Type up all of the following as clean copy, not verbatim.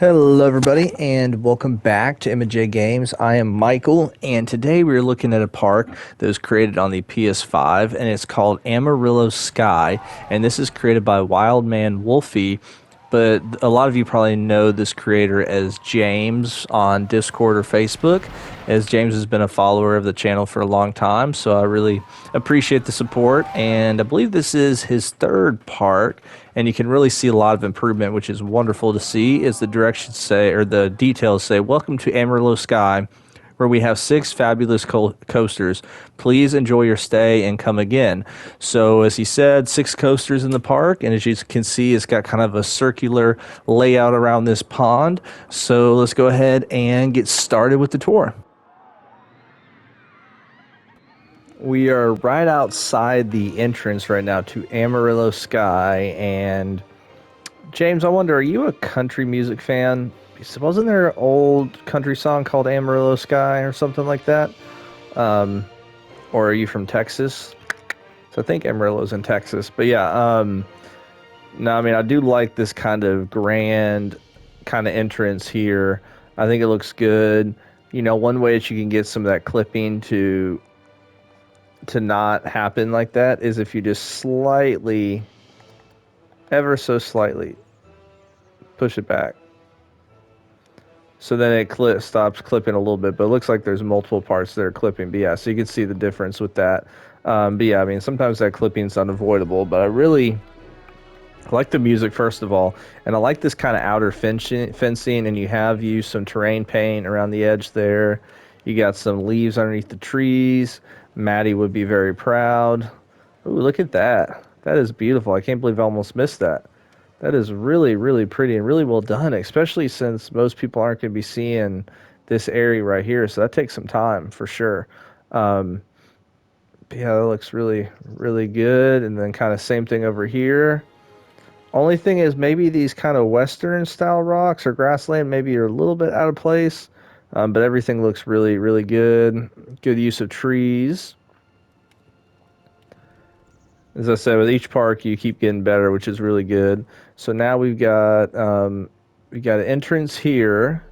Hello, everybody, and welcome back to MJ Games. I am Michael, and today we're looking at a park that was created on the PS5, and it's called Amarillo Sky. And this is created by wyldemanwolfie, but a lot of you probably know this creator as James on Discord or Facebook, as James has been a follower of the channel for a long time. So I really appreciate the support, and I believe this is his third park, and you can really see a lot of improvement, which is wonderful to see. As the directions say, or the details say, "Welcome to Amarillo Sky, where we have six fabulous coasters. Please enjoy your stay and come again." So, as he said, six coasters in the park, and as you can see, it's got kind of a circular layout around this pond. So, let's go ahead and get started with the tour. We are right outside the entrance right now to Amarillo Sky, and James, I wonder, are you a country music fan? Wasn't there an old country song called Amarillo Sky or something like that? Or are you from Texas? So I think Amarillo's in Texas. But yeah, no, I mean, I do like this kind of grand kind of entrance here. I think it looks good. You know, one way that you can get some of that clipping to not happen like that is if you just slightly, ever so slightly, push it back. So then it stops clipping a little bit, but it looks like there's multiple parts that are clipping. But yeah, so you can see the difference with that. But yeah, I mean, sometimes that clipping is unavoidable, but I like the music, first of all, and I like this kind of outer fencing, and you have used some terrain paint around the edge there. You got some leaves underneath the trees. Maddie would be very proud. Ooh, look at that. That is beautiful. I can't believe I almost missed that. That is really, really pretty and really well done, especially since most people aren't going to be seeing this area right here. So that takes some time for sure. Um, yeah, that looks really, really good. And then kind of same thing over here. Only thing is maybe these kind of Western style rocks or grassland maybe are a little bit out of place. But everything looks really, really good. Good use of trees. As I said, with each park, you keep getting better, which is really good. So now we got an entrance here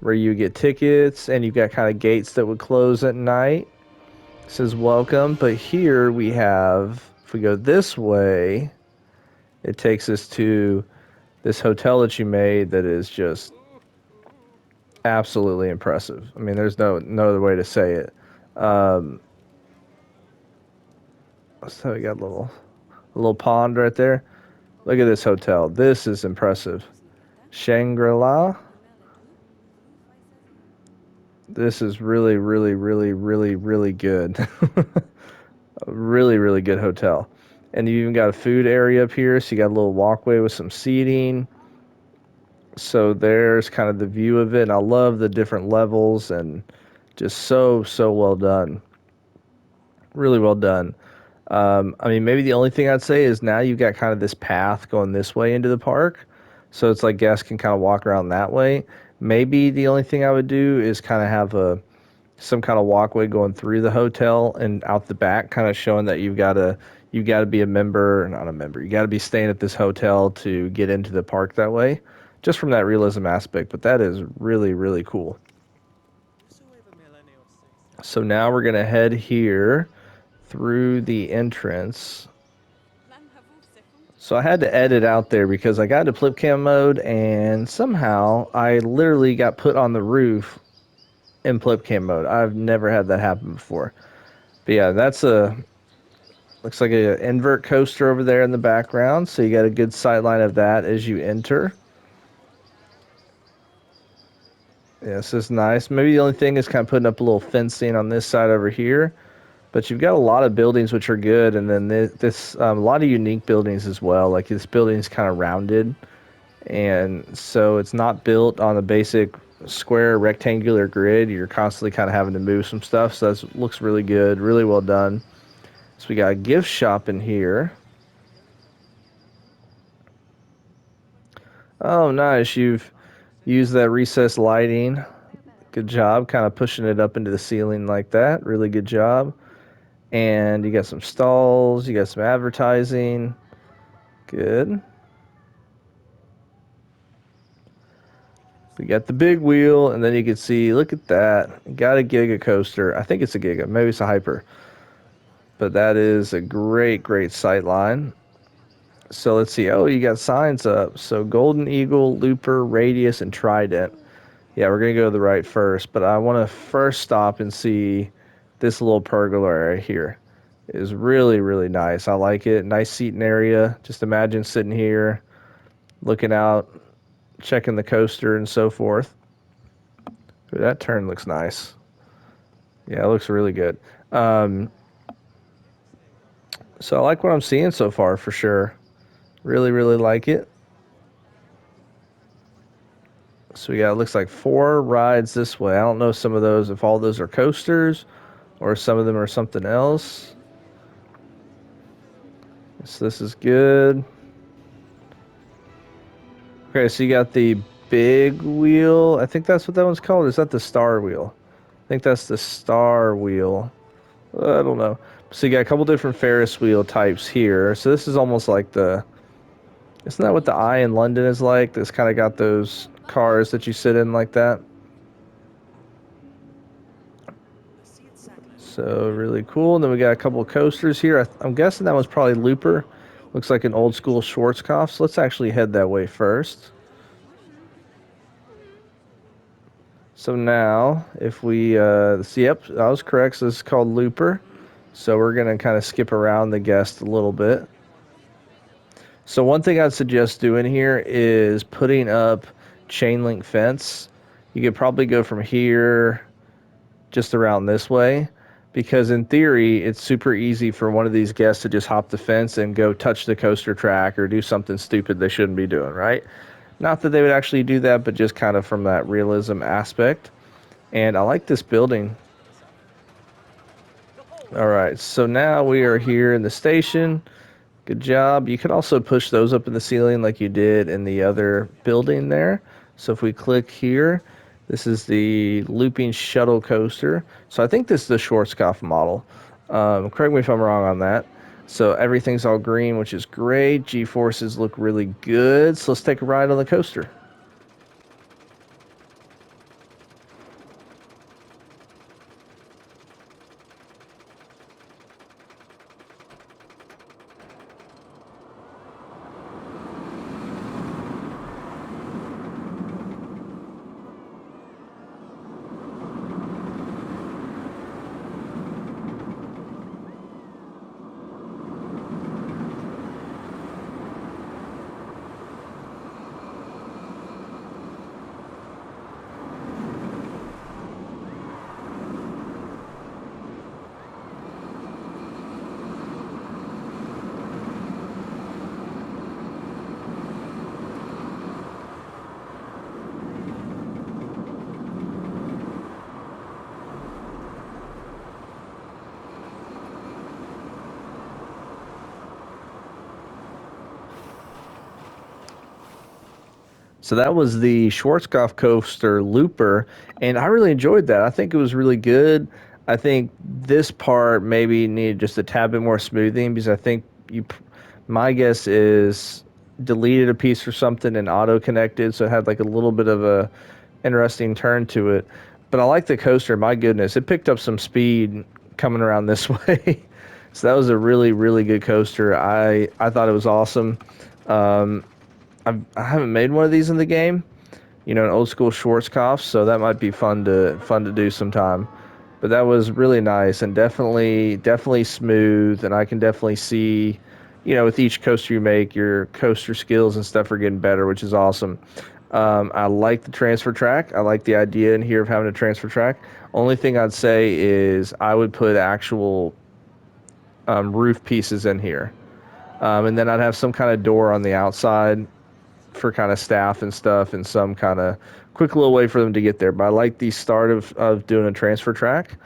where you get tickets, and you've got kind of gates that would close at night. It says welcome, but here we have, if we go this way, it takes us to this hotel that you made that is just absolutely impressive. I mean, there's no other way to say it. Um, so we got a little pond right there. Look at this hotel. This is impressive. Shangri-La. This is really, really, really, really, really good. A really, really good hotel. And you even got a food area up here, so you got a little walkway with some seating. So there's kind of the view of it. And I love the different levels and just so well done. Really well done. I mean, maybe the only thing I'd say is now you've got kind of this path going this way into the park. So it's like guests can kind of walk around that way. Maybe the only thing I would do is kind of have some kind of walkway going through the hotel and out the back, kind of showing that you got to be a member, not a member. You got to be staying at this hotel to get into the park that way, just from that realism aspect. But that is really, really cool. So now we're gonna head here through the entrance. So I had to edit out there because I got into flip cam mode, and somehow I literally got put on the roof in flip cam mode. I've never had that happen before. But yeah, looks like an invert coaster over there in the background. So you got a good sight line of that as you enter. Yeah, this is nice. Maybe the only thing is kind of putting up a little fencing on this side over here. But you've got a lot of buildings which are good, and then this a lot of unique buildings as well. Like this building is kind of rounded, and so it's not built on a basic square rectangular grid. You're constantly kind of having to move some stuff, so that looks really good, really well done. So we got a gift shop in here. Oh, nice. You've used that recessed lighting. Good job, kind of pushing it up into the ceiling like that. Really good job. And you got some stalls, you got some advertising. Good. We got the big wheel, and then you can see, look at that. Got a Giga coaster. I think it's a Giga. Maybe it's a Hyper. But that is a great, great sight line. So let's see. Oh, you got signs up. So Golden Eagle, Looper, Radius, and Trident. Yeah, we're going to go to the right first. But I want to first stop and see this little pergola area here. It is really, really nice. I like it. Nice seating area. Just imagine sitting here, looking out, checking the coaster and so forth. Ooh, that turn looks nice. Yeah, it looks really good. Um, so I like what I'm seeing so far for sure. Really, really like it. So we got, it looks like 4 rides this way. I don't know some of those, if all those are coasters or some of them are something else. So this is good. Okay, so you got the big wheel. I think that's what that one's called. Is that the star wheel? I think that's the star wheel. I don't know. So you got a couple different Ferris wheel types here. So this is almost like the... Isn't that what the Eye in London is like? That's kind of got those cars that you sit in like that. So really cool. And then we got a couple of coasters here. I'm guessing that was probably Looper. Looks like an old school Schwarzkopf. So let's actually head that way first. So now, if we see, yep, I was correct. So this is called Looper. So we're going to kind of skip around the guest a little bit. So one thing I'd suggest doing here is putting up chain link fence. You could probably go from here just around this way, because in theory it's super easy for one of these guests to just hop the fence and go touch the coaster track or do something stupid they shouldn't be doing, right? Not that they would actually do that, but just kind of from that realism aspect. And I like this building. All right, so now we are here in the station. Good job. You can also push those up in the ceiling like you did in the other building there. So if we click here, this is the looping shuttle coaster. So I think this is the Schwarzkopf model. Correct me if I'm wrong on that. So everything's all green, which is great. G-forces look really good. So let's take a ride on the coaster. So that was the Schwarzkopf coaster Looper, and I really enjoyed that. I think it was really good. I think this part maybe needed just a tad bit more smoothing, because I think my guess is deleted a piece or something and auto connected, so it had like a little bit of a interesting turn to it. But I like the coaster. My goodness, it picked up some speed coming around this way. So that was a really, really good coaster. I thought it was awesome. Um, I haven't made one of these in the game, an old school Schwarzkopf, so that might be fun to do sometime. But that was really nice and definitely smooth, and I can definitely see, with each coaster you make, your coaster skills and stuff are getting better, which is awesome. I like the transfer track. I like the idea in here of having a transfer track. Only thing I'd say is I would put actual roof pieces in here. And then I'd have some kind of door on the outside for kind of staff and stuff, and some kind of quick little way for them to get there. But I like the start of doing a transfer track.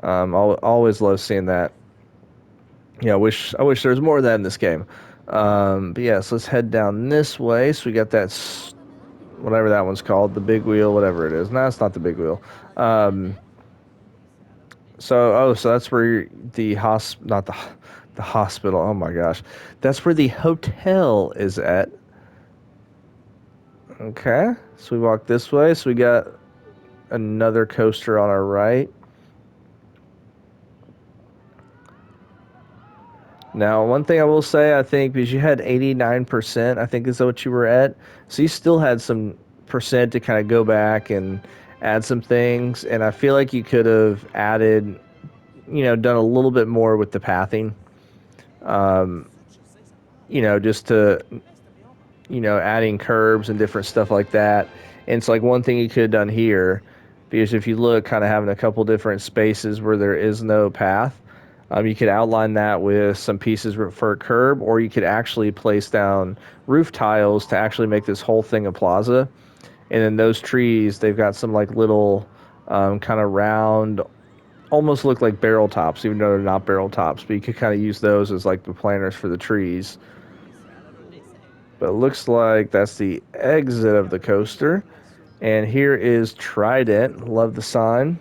I'll always love seeing that. I wish there was more of that in this game. But yeah, so let's head down this way. So we got that, whatever that one's called, the big wheel, whatever it is. No, it's not the big wheel. So that's where not the hospital. Oh my gosh, that's where the hotel is at. Okay, so we walk this way. So we got another coaster on our right. Now, one thing I will say, I think, because you had 89%, I think is what you were at. So you still had some percent to kind of go back and add some things. And I feel like you could have added, done a little bit more with the pathing. Um, just to, adding curbs and different stuff like that. And it's like one thing you could have done here, because if you look, kind of having a couple different spaces where there is no path, you could outline that with some pieces for a curb, or you could actually place down roof tiles to actually make this whole thing a plaza. And then those trees, they've got some like little kind of round, almost look like barrel tops, even though they're not barrel tops. But you could kind of use those as like the planters for the trees. But it looks like that's the exit of the coaster. And here is Trident. Love the sign.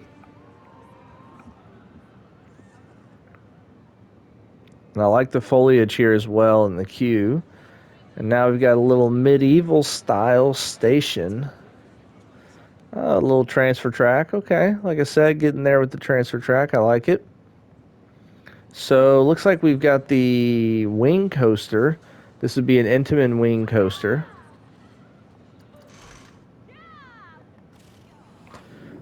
And I like the foliage here as well in the queue. And now we've got a little medieval style station. A little transfer track. Okay. Like I said, getting there with the transfer track. I like it. So looks like we've got the wing coaster. This would be an Intamin wing coaster.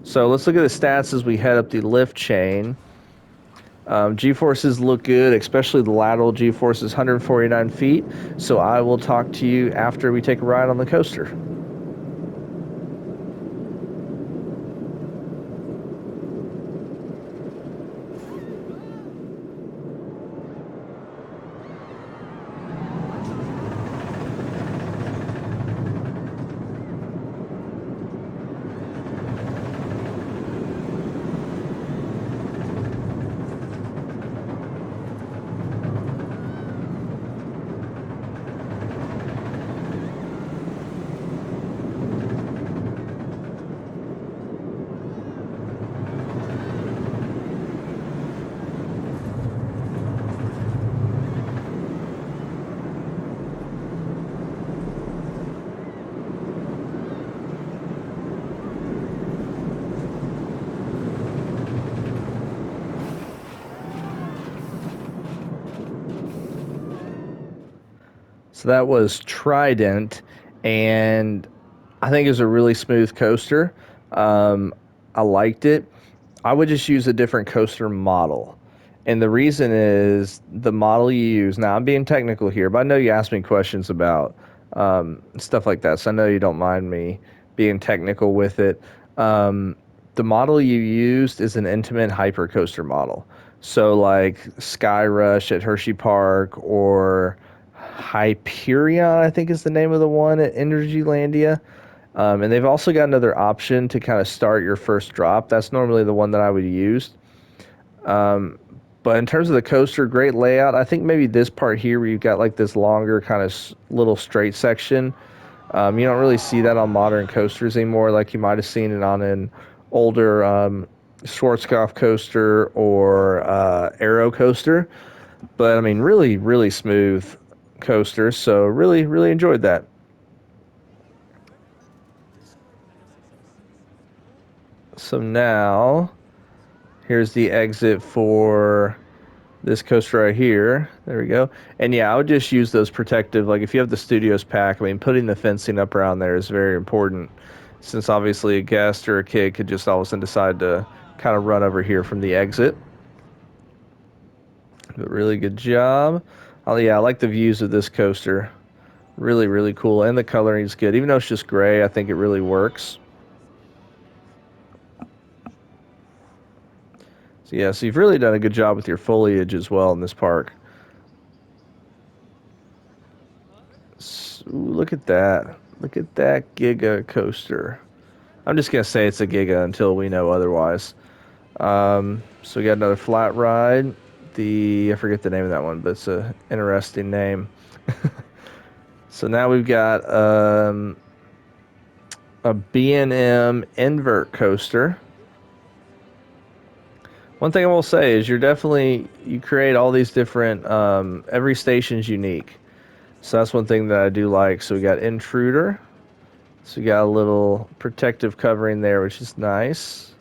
So let's look at the stats as we head up the lift chain. G-forces look good, especially the lateral G-forces, 149 feet. So I will talk to you after we take a ride on the coaster. So that was Trident, and I think it was a really smooth coaster. Um, I liked it. I would just use a different coaster model. And the reason is the model you use. Now, I'm being technical here, but I know you asked me questions about stuff like that. So I know you don't mind me being technical with it. The model you used is an intimate hypercoaster model. So, like Sky Rush at Hershey Park or Hyperion, I think is the name of the one at Energylandia. And they've also got another option to kind of start your first drop. That's normally the one that I would use. Um, but in terms of the coaster, great layout. I think maybe this part here where you've got like this longer kind of little straight section. You don't really see that on modern coasters anymore, like you might have seen it on an older Schwarzkopf coaster or Aero coaster. But I mean, really, really smooth coaster. So really, really enjoyed that. So now, here's the exit for this coaster right here. There we go. And yeah, I would just use those protective, like if you have the studios pack, I mean, putting the fencing up around there is very important, since obviously a guest or a kid could just all of a sudden decide to kind of run over here from the exit. But really good job. Oh yeah, I like the views of this coaster. Really, really cool. And the coloring is good. Even though it's just gray, I think it really works. So yeah, so you've really done a good job with your foliage as well in this park. So, look at that. Look at that Giga coaster. I'm just going to say it's a Giga until we know otherwise. So we got another flat ride. I forget the name of that one, but it's a interesting name. So now we've got a B&M invert coaster. One thing I will say is you create all these different, every station's unique. So that's one thing that I do like. So we got Intruder. So we got a little protective covering there, which is nice.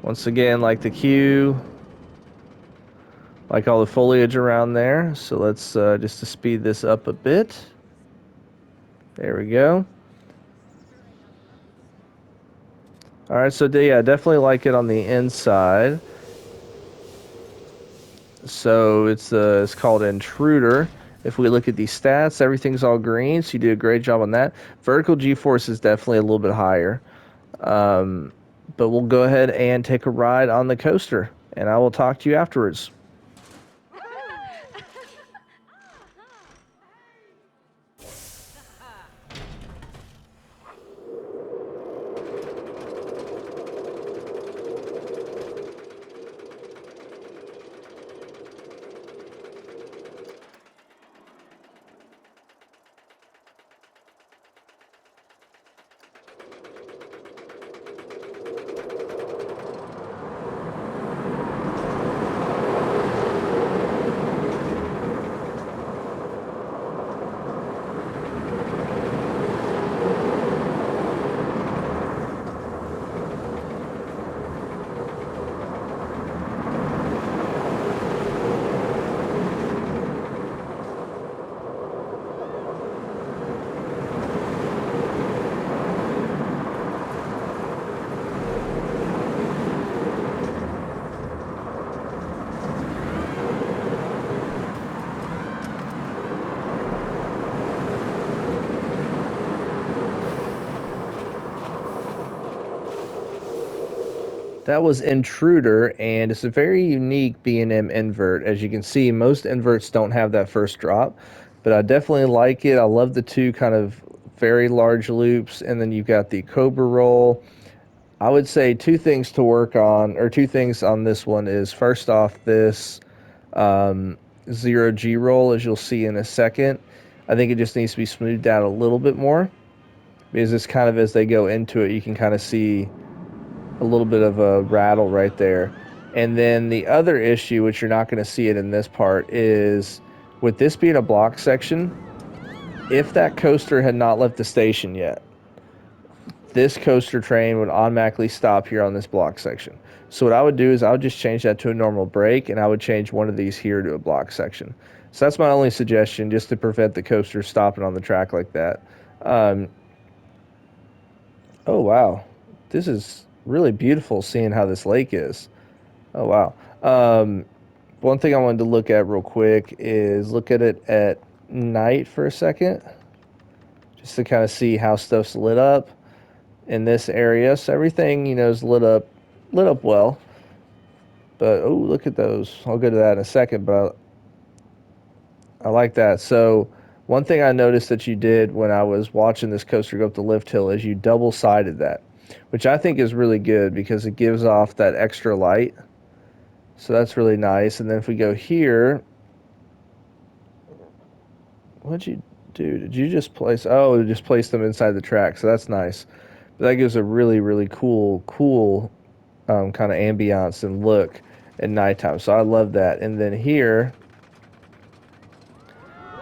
Once again, like the queue, like all the foliage around there. So let's just to speed this up a bit. There we go. All right, so yeah, definitely like it on the inside. So it's called Intruder. If we look at the stats, everything's all green, so you do a great job on that. Vertical G-force is definitely a little bit higher. Um, but we'll go ahead and take a ride on the coaster, and I will talk to you afterwards. That was Intruder, and it's a very unique B&M invert. As you can see, most inverts don't have that first drop, but I definitely like it. I love the two kind of very large loops, and then you've got the Cobra roll. I would say two things to work on, or two things on this one is first off, this um, 0G roll, as you'll see in a second. I think it just needs to be smoothed out a little bit more because it's kind of as they go into it, you can kind of see a little bit of a rattle right there. And then the other issue, which you're not going to see it in this part, is with this being a block section, if that coaster had not left the station yet, this coaster train would automatically stop here on this block section. So what I would do is I would just change that to a normal break, and I would change one of these here to a block section. So that's my only suggestion, just to prevent the coaster stopping on the track like that. Um, oh, wow. This is really beautiful seeing how this lake is. Oh, wow. One thing I wanted to look at real quick is look at it at night for a second, just to kind of see how stuff's lit up in this area. So everything, is lit up well. But oh, look at those. I'll go to that in a second, but I like that. So one thing I noticed that you did when I was watching this coaster go up the lift hill is you double-sided that, which I think is really good because it gives off that extra light. So that's really nice. And then if we go here, what'd you do? Did you just place? Oh, just place them inside the track. So that's nice. But that gives a really, really cool kind of ambiance and look at nighttime. So I love that. And then here,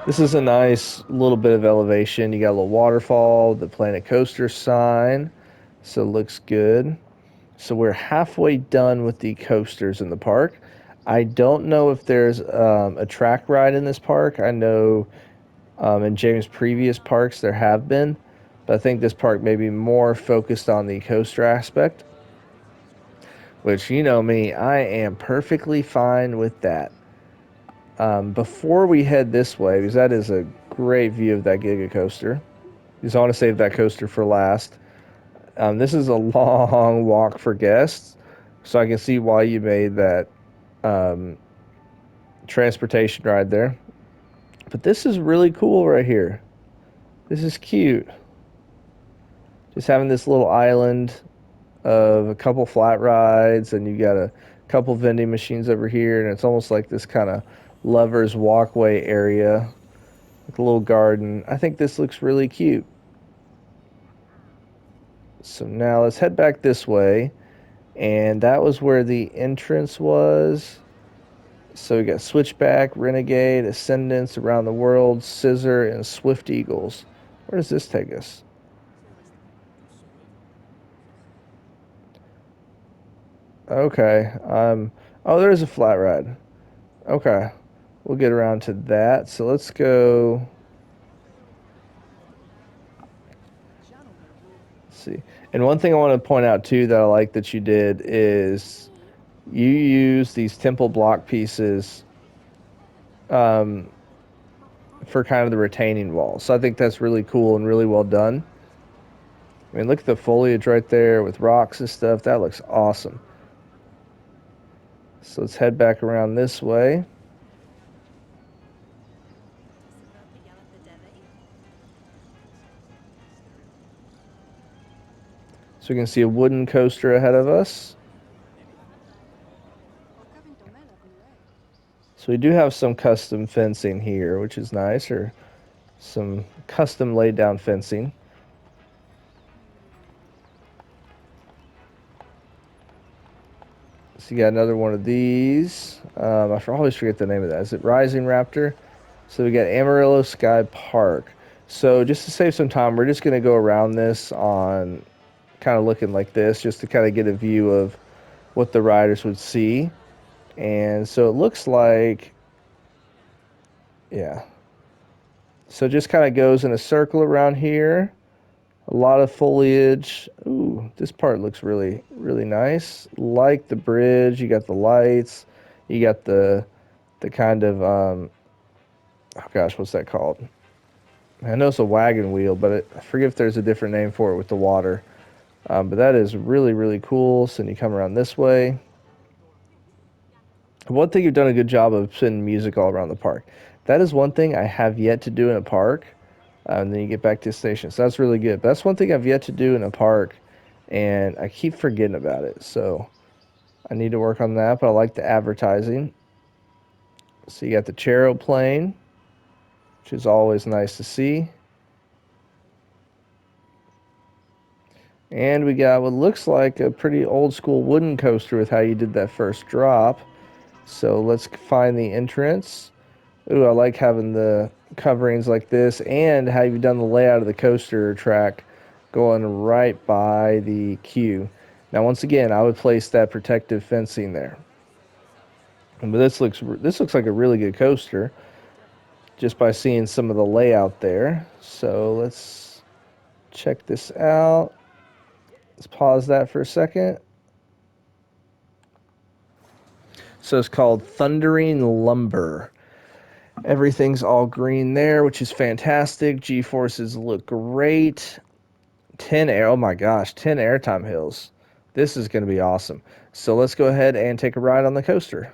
this is a nice little bit of elevation. You got a little waterfall, the Planet Coaster sign. So it looks good. So we're halfway done with the coasters in the park. I don't know if there's a track ride in this park. I know in James' previous parks there have been, but I think this park may be more focused on the coaster aspect, which, you know me, I am perfectly fine with that. Before we head this way, because that is a great view of that Giga Coaster, because I want to save that coaster for last. This is a long walk for guests, so I can see why you made that um, transportation ride there. But this is really cool right here. This is cute. Just having this little island of a couple flat rides, and you got a couple vending machines over here, and it's almost like this kind of lover's walkway area, like a little garden. I think this looks really cute. So now let's head back this way, and that was where the entrance was. So we got Switchback, Renegade, Ascendance, Around the World, Scissor, and Swift Eagles. Where does this take us? Okay. Oh, there's a flat ride. Okay. We'll get around to that. So let's go. Let's see. And one thing I want to point out too that I like that you did is you use these temple block pieces um, for kind of the retaining wall. So I think that's really cool and really well done. I mean, look at the foliage right there with rocks and stuff. That looks awesome. So let's head back around this way. So we can see a wooden coaster ahead of us. So we do have some custom fencing here, which is nice, or some custom laid down fencing. So you got another one of these. I always forget the name of that. Is it Rising Raptor? So we got Amarillo Sky Park. So just to save some time, we're just going to go around this on kind of looking like this, just to kind of get a view of what the riders would see. And so it looks like, yeah. So it just kind of goes in a circle around here. A lot of foliage. Ooh, this part looks really, really nice. Like the bridge, you got the lights, you got the kind of oh gosh, what's that called? I know it's a wagon wheel, but I forget if there's a different name for it with the water. But that is really, really cool. So then you come around this way. One thing you've done a good job of putting music all around the park. That is one thing I have yet to do in a park. And then you get back to the station. So that's really good. But that's one thing I've yet to do in a park, and I keep forgetting about it. So I need to work on that. But I like the advertising. So you got the Charo plane, which is always nice to see. And we got what looks like a pretty old school wooden coaster with how you did that first drop. So let's find the entrance. Ooh, I like having the coverings like this and how you've done the layout of the coaster track going right by the queue. Now, once again, I would place that protective fencing there. But this looks like a really good coaster just by seeing some of the layout there. So let's check this out. Let's pause that for a second. So it's called Thundering Lumber. Everything's all green there, which is fantastic. G-forces look great. 10 air, oh my gosh, 10 airtime hills. This is going to be awesome. So let's go ahead and take a ride on the coaster.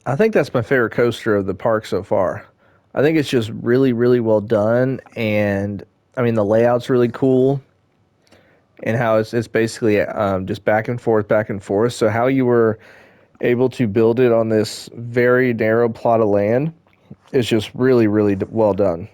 I think that's my favorite coaster of the park so far. I think it's just really, really well done, and I mean the layout's really cool, and how it's basically just back and forth, back and forth. So how you were able to build it on this very narrow plot of land is just really, really well done.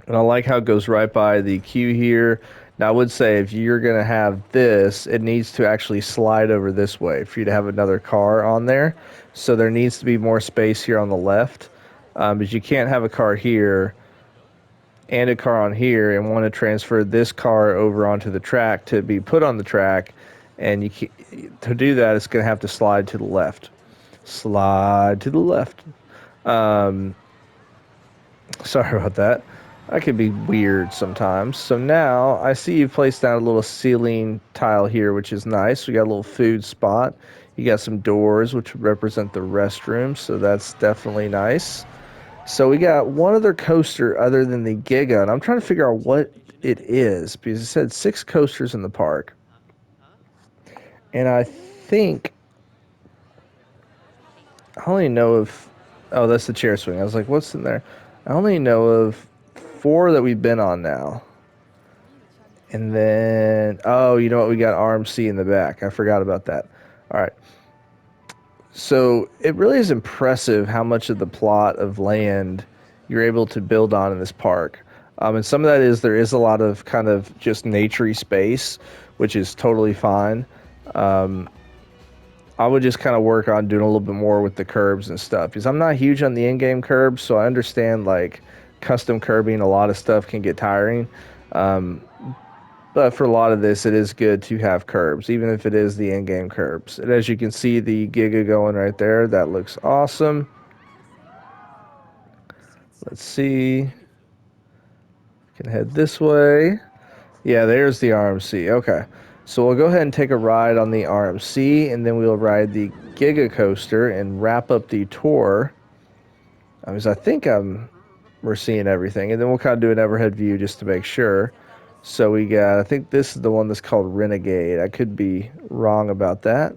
And I like how it goes right by the queue here. Now, I would say if you're going to have this, it needs to actually slide over this way for you to have another car on there. So there needs to be more space here on the left. But you can't have a car here and a car on here and want to transfer this car over onto the track to be put on the track. And to do that, it's going to have to slide to the left. Slide to the left. Um, Sorry about that. That could be weird sometimes. So now I see you've placed down a little ceiling tile here, which is nice. We got a little food spot. You got some doors, which represent the restroom, so that's definitely nice. So we got one other coaster other than the Giga, and I'm trying to figure out what it is because it said 6 coasters in the park. And I think I only know of. Oh, that's the chair swing. I was like, what's in there? I only know of 4 that we've been on now. And then, oh, you know what? We got RMC in the back. I forgot about that. All right. So it really is impressive how much of the plot of land you're able to build on in this park. And some of that is there is a lot of kind of just naturey space, which is totally fine. Um, I would just kind of work on doing a little bit more with the curbs and stuff because I'm not huge on the in-game curbs, so I understand like custom curbing. A lot of stuff can get tiring. Um, But for a lot of this, it is good to have curbs, even if it is the in-game curbs. And as you can see, the Giga going right there, that looks awesome. Let's see. Can head this way. Yeah, there's the RMC. Okay. So we'll go ahead and take a ride on the RMC, and then we'll ride the Giga Coaster and wrap up the tour. Because I think we're seeing everything. And then we'll kind of do an overhead view just to make sure. So we got, I think this is the one that's called Renegade. I could be wrong about that.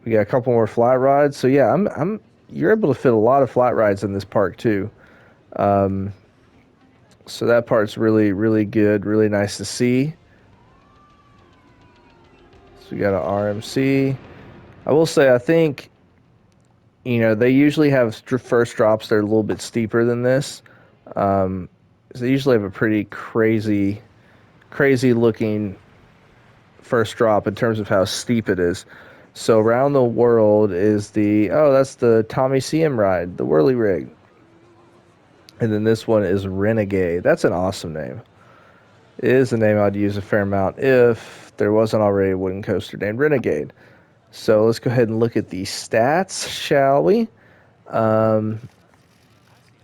We got a couple more flat rides. So yeah, you're able to fit a lot of flat rides in this park too. Um, so that part's really, really good, really nice to see. So we got an RMC. I will say, I think, they usually have first drops that are a little bit steeper than this. So they usually have a pretty crazy, crazy looking first drop in terms of how steep it is. So around the world is that's the Tommy CM ride, the Whirly Rig. And then this one is Renegade. That's an awesome name. It is a name I'd use a fair amount if there wasn't already a wooden coaster named Renegade. So let's go ahead and look at the stats, shall we? Um,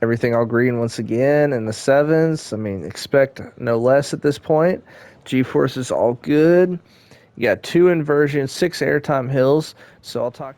Everything all green once again in the sevens. I mean, expect no less at this point. G-force is all good. You got 2 inversions, 6 airtime hills. So I'll talk.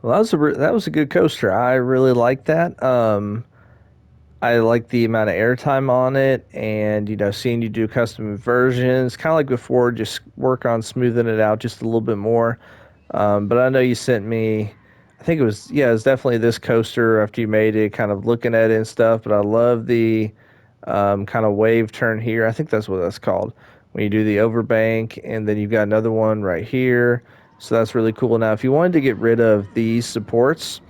Well, that was a good coaster. I really like that. I like the amount of airtime on it, and seeing you do custom versions, kind of like before. Just work on smoothing it out just a little bit more. But I know you sent me. I think it was definitely this coaster after you made it, kind of looking at it and stuff. But I love the kind of wave turn here. I think that's what that's called when you do the overbank, and then you've got another one right here. So that's really cool. Now, if you wanted to get rid of these supports,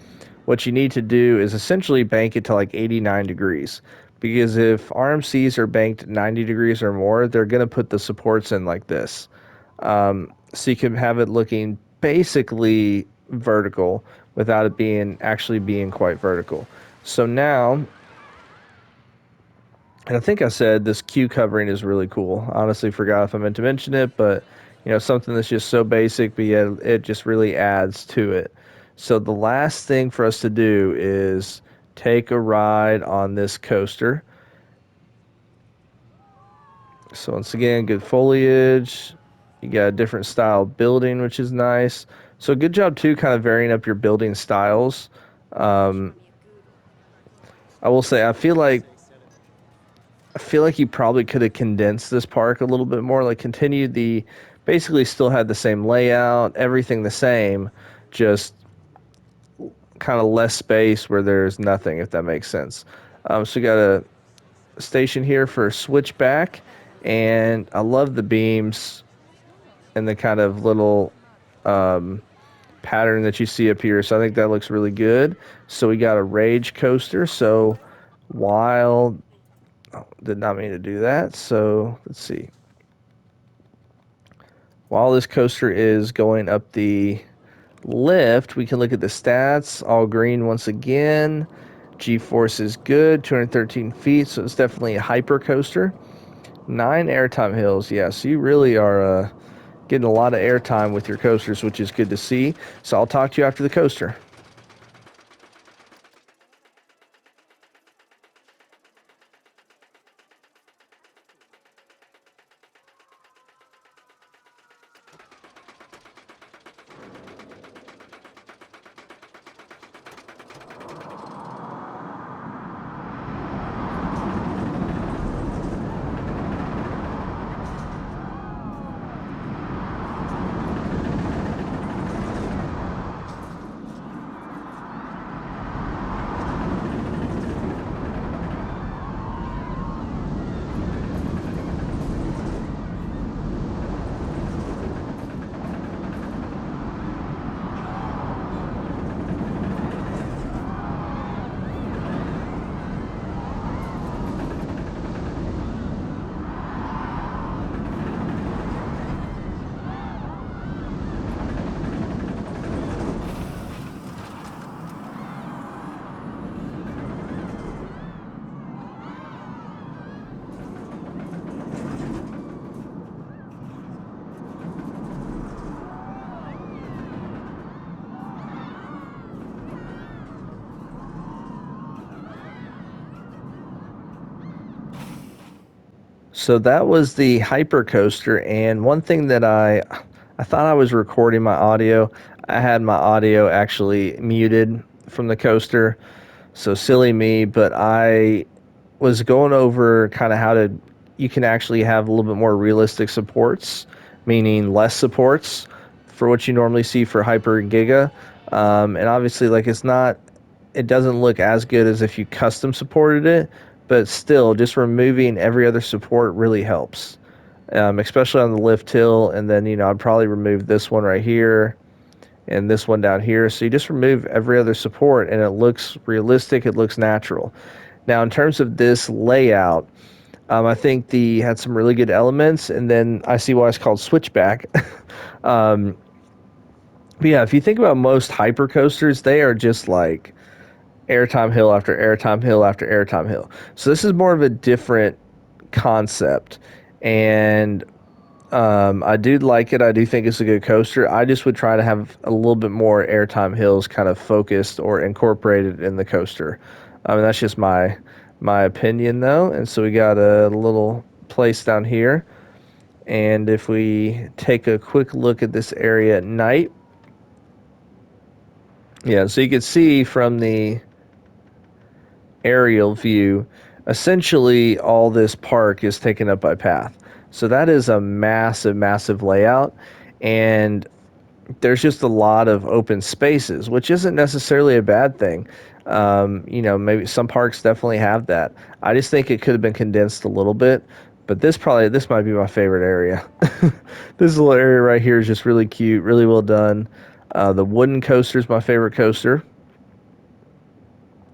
what you need to do is essentially bank it to like 89 degrees. Because if RMCs are banked 90 degrees or more, they're going to put the supports in like this. So you can have it looking basically vertical without it being quite vertical. So now, and I think I said this queue covering is really cool. I honestly forgot if I meant to mention it, but something that's just so basic, but yet it just really adds to it. So the last thing for us to do is take a ride on this coaster. So once again, good foliage. You got a different style building, which is nice. So good job too, kind of varying up your building styles. Um, I will say, I feel like you probably could have condensed this park a little bit more. Like continued basically still had the same layout, everything the same, just kind of less space where there's nothing, if that makes sense. So you got a station here for switchback, and I love the beams and the kind of little um, pattern that you see up here. So I think that looks really good. So we got a rage coaster. So while did not mean to do that. So let's see. While this coaster is going up the lift, we can look at the stats. All green once again. G-force is good, 213 feet, so it's definitely a hyper coaster. 9 airtime hills, yeah, so you really are getting a lot of airtime with your coasters, which is good to see. So I'll talk to you after the coaster. So that was the hyper coaster, and one thing that I thought I was recording my audio. I had my audio actually muted from the coaster, so silly me. But I was going over kind of how to you can actually have a little bit more realistic supports, meaning less supports for what you normally see for Hyper and Giga. And obviously, like it doesn't look as good as if you custom supported it, but still, just removing every other support really helps, especially on the lift hill. And then I'd probably remove this one right here and this one down here. So you just remove every other support, and it looks realistic. It looks natural. Now, in terms of this layout, I think the had some really good elements, and then I see why it's called Switchback. um, but yeah, if you think about most hyper coasters, they are just like airtime hill after airtime hill after airtime hill. So this is more of a different concept, and I do like it. I do think it's a good coaster. I just would try to have a little bit more airtime hills kind of focused or incorporated in the coaster. I mean, that's just my opinion, though. And so we got a little place down here. And if we take a quick look at this area at night, yeah, so you can see from the aerial view, essentially all this park is taken up by path. So that is a massive, massive layout. And there's just a lot of open spaces, which isn't necessarily a bad thing. Maybe some parks definitely have that. I just think it could have been condensed a little bit, but this might be my favorite area. This little area right here is just really cute, really well done. The wooden coaster is my favorite coaster.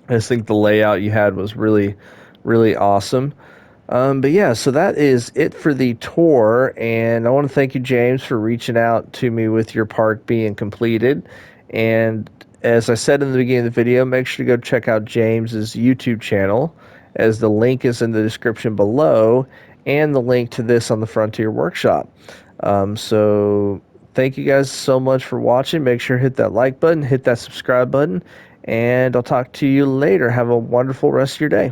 I just think the layout you had was really, really awesome. But yeah, so that is it for the tour, and I want to thank you, James, for reaching out to me with your park being completed. And as I said in the beginning of the video, make sure to go check out James's YouTube channel, as the link is in the description below, and the link to this on the Frontier Workshop. So thank you guys so much for watching. Make sure to hit that like button, hit that subscribe button, and I'll talk to you later. Have a wonderful rest of your day.